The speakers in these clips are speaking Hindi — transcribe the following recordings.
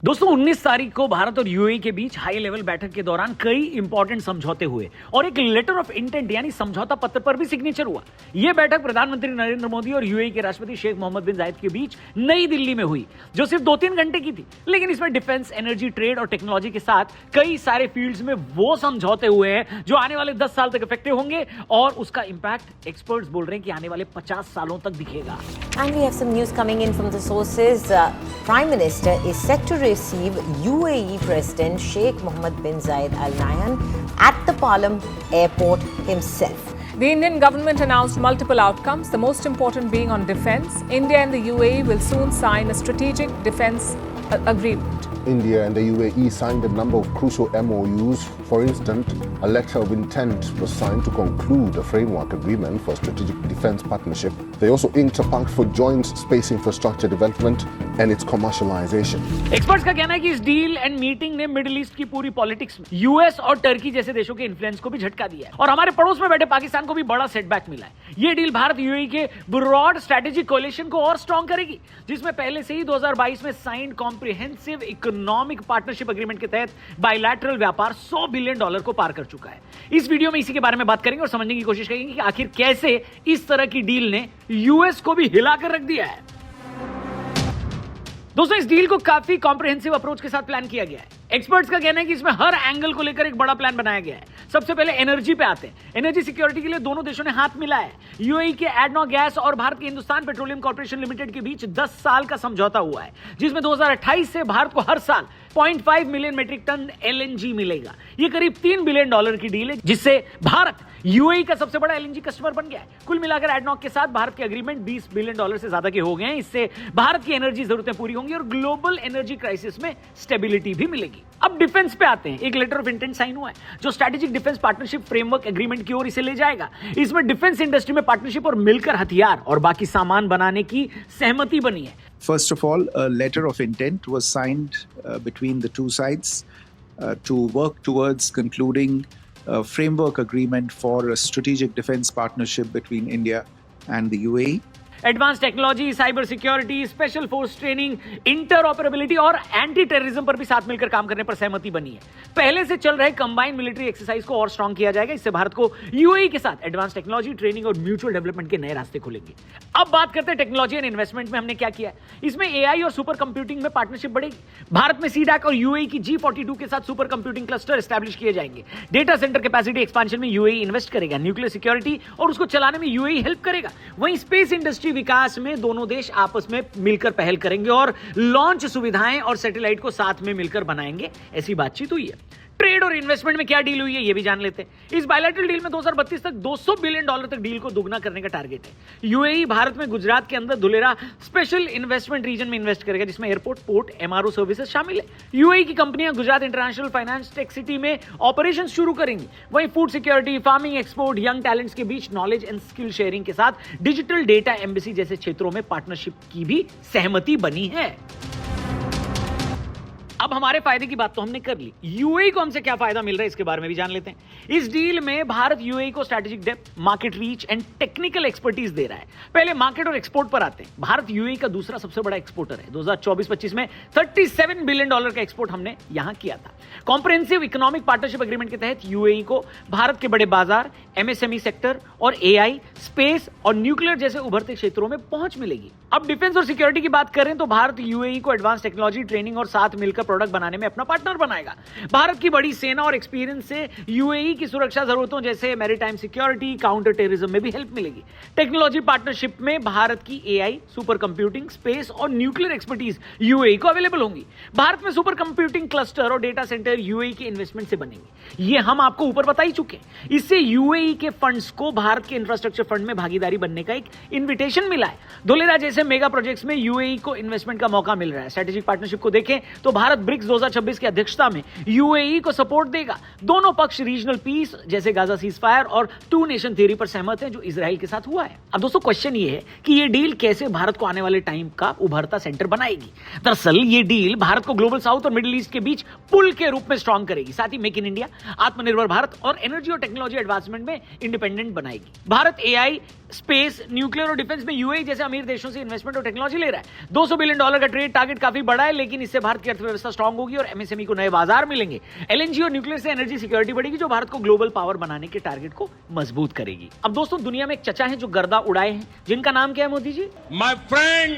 दोस्तों 19 तारीख को भारत और यूएई के बीच हाई लेवल बैठक के दौरान कई इंपॉर्टेंट समझौते हुए और एक लेटर ऑफ इंटेंट यानी समझौता पत्र पर भी सिग्नेचर हुआ। यह बैठक प्रधानमंत्री नरेंद्र मोदी और यूएई के राष्ट्रपति शेख मोहम्मद बिन जायद के बीच नई दिल्ली में हुई, जो सिर्फ 2-3 घंटे की थी, लेकिन इसमें डिफेंस, एनर्जी, ट्रेड और टेक्नोलॉजी के साथ कई सारे फील्ड्स में वो समझौते हुए हैं जो आने वाले 10 साल तक इफेक्टिव होंगे और उसका इंपैक्ट एक्सपर्ट्स बोल रहे हैं कि आने वाले 50 सालों तक दिखेगा। And we have some news coming in from the sources. Prime Minister is set to receive UAE President Sheikh Mohammed bin Zayed Al Nahyan at the Palam airport himself. The Indian government announced multiple outcomes, the most important being on defense. India and the UAE will soon sign a strategic defense agreement. India and the UAE signed a number of crucial MOUs. For instance, a letter of intent was signed to conclude a framework agreement for strategic defense partnership. They also inked a pact for joint space infrastructure development and its commercialization. Experts का कहना है कि इस डील एंड मीटिंग ने मिडिल ईस्ट की पूरी पॉलिटिक्स में यूएस और टर्की जैसे देशों के इन्फ्लुएंस को भी झटका दिया है और हमारे पड़ोस में बैठे पाकिस्तान को भी बड़ा सेटबैक मिला है। ये डील भारत यूएई के ब्रॉड स्ट्रेटेजिक कोलिशन को और स्ट्रॉन्ग करेगी, जिसमें पहले से ही 2022 में signed comprehensive economic partnership agreement के तहत बायलैटरल व्यापार $100 बिलियन को पार कर चुका है। इस वीडियो में इसी के बारे में बात करेंगे और समझने की कोशिश करेंगे कि आखिर कैसे इस तरह की डील ने यूएस को भी हिलाकर रख दिया है। दोस्तों इस डील को काफी कॉम्प्रिहेंसिव अप्रोच के साथ प्लान किया गया है। एक्सपर्ट्स का कहना है कि इसमें हर एंगल को लेकर एक बड़ा प्लान बनाया गया है। सबसे पहले एनर्जी पे आते हैं। एनर्जी सिक्योरिटी के लिए दोनों देशों ने हाथ मिलाया है। यूएई के एडनॉक गैस और भारत के हिंदुस्तान पेट्रोलियम कॉर्पोरेशन लिमिटेड के बीच 10 साल का समझौता हुआ है, जिसमें 2028 से भारत को हर साल 0.5 मिलियन मेट्रिक टन एलएनजी मिलेगा। ये करीब $3 बिलियन की डील है, जिससे भारत यूएई का सबसे बड़ा एलएनजी कस्टमर बन गया है। कुल मिलाकर एडनॉक के साथ भारत के एग्रीमेंट $20 बिलियन से ज्यादा के हो गए हैं। इससे भारत की एनर्जी जरूरतें पूरी होंगी और ग्लोबल एनर्जी क्राइसिस में स्टेबिलिटी भी मिलेगी। अब डिफेंस पे आते हैं। एक लेटर ऑफ इंटेंट साइन हुआ है जो strategic defence partnership framework agreement की ओर इसे ले जाएगा। इसमें डिफेंस इंडस्ट्री में पार्टनरशिप और मिलकर हथियार और बाकी सामान बनाने की सहमति बनी है। First of all, a letter of intent was signed between the two sides to work towards concluding a framework agreement for a strategic defense partnership between India and the UAE. Advance technology, cyber security, special force training, interoperability और एंटी टेररिज्म पर भी साथ मिलकर काम करने पर सहमति बनी है। पहले से चल रहे कंबाइंड मिलिट्री एक्सरसाइज को और स्ट्रांग किया जाएगा। इससे भारत को यूएई के साथ एडवांस टेक्नोलॉजी, ट्रेनिंग और म्यूचुअल डेवलपमेंट के नए रास्ते खुलेंगे। अब बात करते हैं टेक्नोलॉजी एंड इन्वेस्टमेंट में हमने क्या किया है। इसमें एआई और सुपर कंप्यूटिंग में पार्टनरशिप बढ़ेगी। भारत में सीडैक और यूएई की G42 के साथ सुपर कंप्यूटिंग क्लस्टर एस्टैब्लिश किए जाएंगे। डेटा सेंटर कैपेसिटी एक्सपेंशन में यूएई इन्वेस्ट करेगा। न्यूक्लियर सिक्योरिटी और उसको चलाने में यूएई हेल्प करेगा। वहीं स्पेस इंडस्ट्री विकास में दोनों देश आपस में मिलकर पहल करेंगे और लॉन्च सुविधाएं और सैटेलाइट को साथ में मिलकर बनाएंगे। ऐसी बातचीत हुई है। ट्रेड और इन्वेस्टमेंट में क्या डील हुई है ये भी जान लेते हैं। इस बायलैटरल डील में 2032 तक $200 बिलियन तक डील को दुगना करने का टारगेट है। यूएई भारत में गुजरात के अंदर धुलेरा स्पेशल इन्वेस्टमेंट रीजन में इन्वेस्ट करेगा, जिसमें एयरपोर्ट, पोर्ट, एमआरओ सर्विसेज शामिल है। यूएई की कंपनियां Gujarat international finance tech city में ऑपरेशन शुरू करेंगी। वहीं food security, farming, export, young talents के बीच नॉलेज एंड स्किल शेयरिंग के साथ डिजिटल डेटा एम्बेसी जैसे क्षेत्रों में पार्टनरशिप की भी सहमति बनी है। अब हमारे फायदे की बात तो हमने कर ली, यूएई को हमसे क्या फायदा मिल रहा है इसके बारे में भी जान लेते हैं। इस डील में भारत यूएई को strategic depth, market reach and technical expertise दे रहा है। पहले मार्केट और एक्सपोर्ट पर आते हैं। भारत यूएई का दूसरा सबसे बड़ा एक्सपोर्टर है। 2024-25 में $37 बिलियन का एक्सपोर्ट हमने यहां किया था। कॉम्प्रिहेंसिव इकोनॉमिक पार्टनरशिप एग्रीमेंट के तहत यूएई को भारत के बड़े बाजार, एमएसएमई सेक्टर और एआई, स्पेस और न्यूक्लियर जैसे उभरते क्षेत्रों में पहुंच मिलेगी। अब डिफेंस और सिक्योरिटी की बात करें तो भारत यूएई को एडवांस टेक्नोलॉजी, ट्रेनिंग और साथ मिलकर प्रोडक्ट बनाने में अपना पार्टनर बनाएगा। भारत की बड़ी सेना और एक्सपीरियंस से यूएई की सुरक्षा जरूरतों जैसे मैरीटाइम सिक्योरिटी, काउंटर टेररिज्म में भी हेल्प मिलेगी। टेक्नोलॉजी पार्टनरशिप में भारत की एआई, सुपर कंप्यूटिंग, स्पेस और न्यूक्लियर एक्सपर्टीज यूएई को अवेलेबल होंगी। भारत में सुपर कंप्यूटिंग क्लस्टर और डेटा सेंटर यूएई के इन्वेस्टमेंट से बनेंगे। ये हम आपको ऊपर बता ही चुके हैं। इससे यूएई के फंड्स को भारत के इंफ्रास्ट्रक्चर फंड में भागीदारी बनने का एक इन्विटेशन मिला है। धुलेरा जैसे मेगा प्रोजेक्ट्स में यूएई को इन्वेस्टमेंट का मौका मिल रहा है। स्ट्रेटेजिक पार्टनरशिप को देखें तो भारत ब्रिक्स 2026 की अध्यक्षता में यूएई को सपोर्ट देगा। दोनों पक्ष रीजनल पीस जैसे गाजा सीजफायर और टू नेशन थ्योरी पर सहमत हैं, जो इजराइल के साथ हुआ है। अब दोस्तों क्वेश्चन ये है कि ये डील कैसे भारत को आने वाले टाइम का उभरता सेंटर बनाएगी। दरअसल ये डील भारत को ग्लोबल साउथ और मिडिल ईस्ट के बीच पुल के के रूप में स्ट्रांग करेगी। साथ ही मेक इन इंडिया, आत्मनिर्भर भारत और एनर्जी और टेक्नोलॉजी एडवांसमेंट में इंडिपेंडेंट बनाएगी। भारत एआई, स्पेस, न्यूक्लियर और डिफेंस में यूएई जैसे अमीर देशों से इन्वेस्टमेंट और टेक्नोलॉजी ले रहा है। $200 बिलियन का ट्रेड टारगेट काफी बड़ा है, लेकिन इससे भारत की अर्थव्यवस्था स्ट्रांग होगी और एमएसएमई को नए बाजार मिलेंगे। एलएनजी और न्यूक्लियर से एनर्जी सिक्योरिटी बढ़ेगी, जो भारत को ग्लोबल पावर बनाने के टारगेट को मजबूत करेगी। अब दोस्तों, दुनिया में एक चचा हैं जो गर्दा उड़ाए हैं, जिनका नाम क्या है Modi ji? My friend,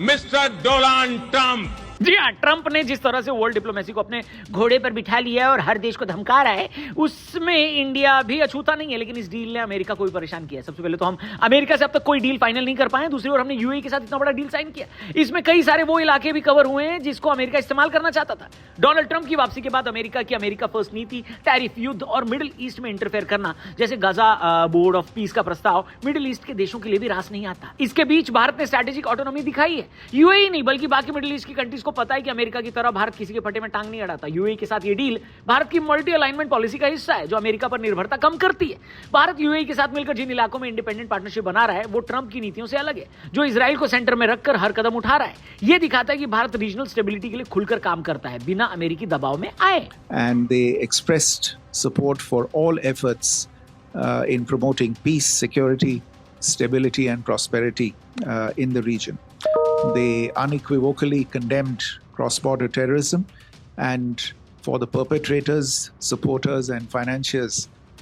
Mr. Donald Trump. जी हाँ, ट्रंप ने जिस तरह से वर्ल्ड डिप्लोमेसी को अपने घोड़े पर बिठा लिया है और हर देश को धमका रहा है, उसमें इंडिया भी अछूता नहीं है। लेकिन इस डील ने अमेरिका को भी परेशान किया है। सबसे पहले तो हम अमेरिका से अब तक कोई डील फाइनल नहीं कर पाए, दूसरी ओर हमने यूएई के साथ इतना बड़ा डील साइन किया। इसमें कई सारे वो इलाके भी कवर हुए हैं जिसको अमेरिका इस्तेमाल करना चाहता था। डोनाल्ड ट्रंप की वापसी के बाद अमेरिका की अमेरिका फर्स्ट नीति, टैरिफ युद्ध और मिडिल ईस्ट में इंटरफेयर करना, जैसे गाजा बोर्ड ऑफ पीस का प्रस्ताव, मिडिल ईस्ट के देशों के लिए भी रास नहीं आता। इसके बीच भारत ने स्ट्रैटेजिक ऑटोनॉमी दिखाई है। यूएई नहीं बल्कि बाकी मिडिल ईस्ट की कंट्रीज को पता है कि अमेरिका की तरह भारत किसी के फटे में टांग नहीं अड़ाता। यूएई के साथ ये डील भारत की मल्टी अलाइनमेंट पॉलिसी का हिस्सा है, जो अमेरिका पर निर्भरता कम करती है। भारत यूएई के साथ मिलकर जिन इलाकों में इंडिपेंडेंट पार्टनरशिप बना रहा है, वो ट्रंप की नीतियों से अलग है, जो इजराइल को सेंटर में रखकर हर कदम उठा रहा है। ये दिखाता है कि भारत रीजनल स्टेबिलिटी के लिए खुलकर काम करता है, बिना अमेरिकी दबाव में आए। And they expressed support for all efforts in promoting peace, security, stability, and prosperity in the region. They unequivocally condemned cross-border terrorism and for the perpetrators, supporters, and financiers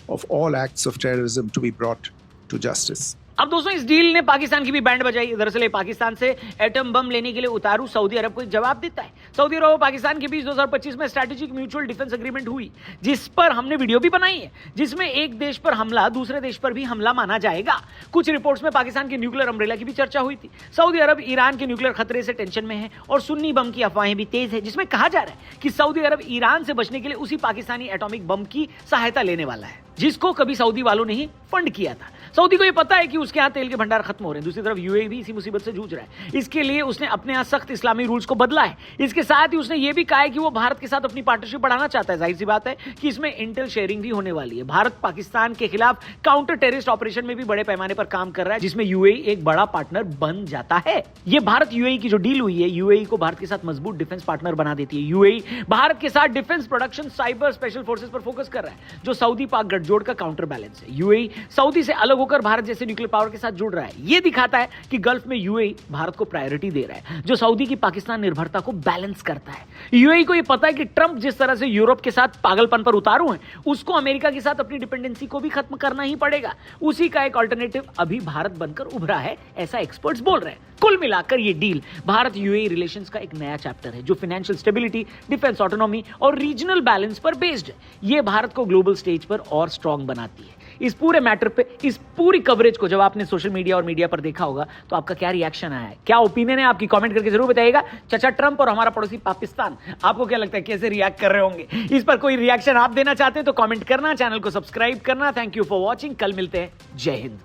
of all acts of terrorism to be brought to justice. अब दोस्तों, इस डील ने पाकिस्तान की भी बैंड बजाई। दरअसल पाकिस्तान से एटम बम लेने के लिए उतारू सऊदी अरब को जवाब देता है। सऊदी अरब और पाकिस्तान के बीच 2025 में स्ट्रैटेजिक म्यूचुअल डिफेंस एग्रीमेंट हुई, जिस पर हमने वीडियो भी बनाई है, जिसमें एक देश पर हमला दूसरे देश पर भी हमला माना जाएगा। कुछ रिपोर्ट्स में पाकिस्तान के न्यूक्लियर अम्ब्रेला की भी चर्चा हुई थी। सऊदी अरब ईरान के न्यूक्लियर खतरे से टेंशन में है और सुन्नी बम की अफवाहें भी तेज है, जिसमें कहा जा रहा है कि सऊदी अरब ईरान से बचने के लिए उसी पाकिस्तानी एटॉमिक बम की सहायता लेने वाला है, जिसको कभी सऊदी वालों ने ही फंड किया था। सऊदी को यह पता है कि उसके यहाँ तेल के भंडार खत्म हो रहे हैं। दूसरी तरफ यूएई भी इसी मुसीबत से जूझ रहा है। इसके लिए उसने अपने यहाँ सख्त इस्लामी रूल्स को बदला है। इसके साथ ही उसने ये भी कहा है कि वो भारत के साथ अपनी पार्टनरशिप बढ़ाना चाहता है। जाहिर सी बात है कि इसमें इंटेल शेयरिंग भी होने वाली है। भारत पाकिस्तान के खिलाफ काउंटर टेररिस्ट ऑपरेशन में भी बड़े पैमाने पर काम कर रहा है, जिसमें यूएई एक बड़ा पार्टनर बन जाता है। ये भारत यूएई की जो डील हुई है, यूएई को भारत के साथ मजबूत डिफेंस पार्टनर बना देती है। यूएई भारत के साथ defence production, cyber, special forces पर फोकस कर रहा है, जो सऊदी पाक गठजोड़ का काउंटर बैलेंस है। यूएई सऊदी से अलग होकर भारत जैसे न्यूक्लियर पावर के साथ जुड़ रहा है। यह दिखाता है कि गल्फ में यूएई भारत को प्रायोरिटी दे रहा है, जो सऊदी की पाकिस्तान निर्भरता को बैलेंस करता है। यूएई को यह पता है कि ट्रंप जिस तरह से यूरोप के साथ पागलपन पर उतारू है, उसको अमेरिका के साथ अपनी डिपेंडेंसी को भी खत्म करना ही पड़ेगा। उसी का एक अल्टरनेटिव अभी भारत बनकर उभरा है, ऐसा एक्सपर्ट्स बोल रहे हैं। कुल मिलाकर यह डील भारत यूएई रिलेशंस का एक नया चैप्टर है, जो फाइनेंशियल स्टेबिलिटी, डिफेंस ऑटोनॉमी और रीजनल बैलेंस पर बेस्ड है। यह भारत को ग्लोबल स्टेज पर और स्ट्रांग बनाती है। इस पूरे मैटर पे, इस पूरी कवरेज को जब आपने सोशल मीडिया और मीडिया पर देखा होगा, तो आपका क्या रिएक्शन आया है, क्या ओपिनियन है आपकी, कमेंट करके जरूर बताइएगा। चचा ट्रंप और हमारा पड़ोसी पाकिस्तान, आपको क्या लगता है, कैसे रिएक्ट कर रहे होंगे? इस पर कोई रिएक्शन आप देना चाहते हैं तो कमेंट करना, चैनल को सब्सक्राइब करना। Thank you for watching. कल मिलते हैं। जय हिंद।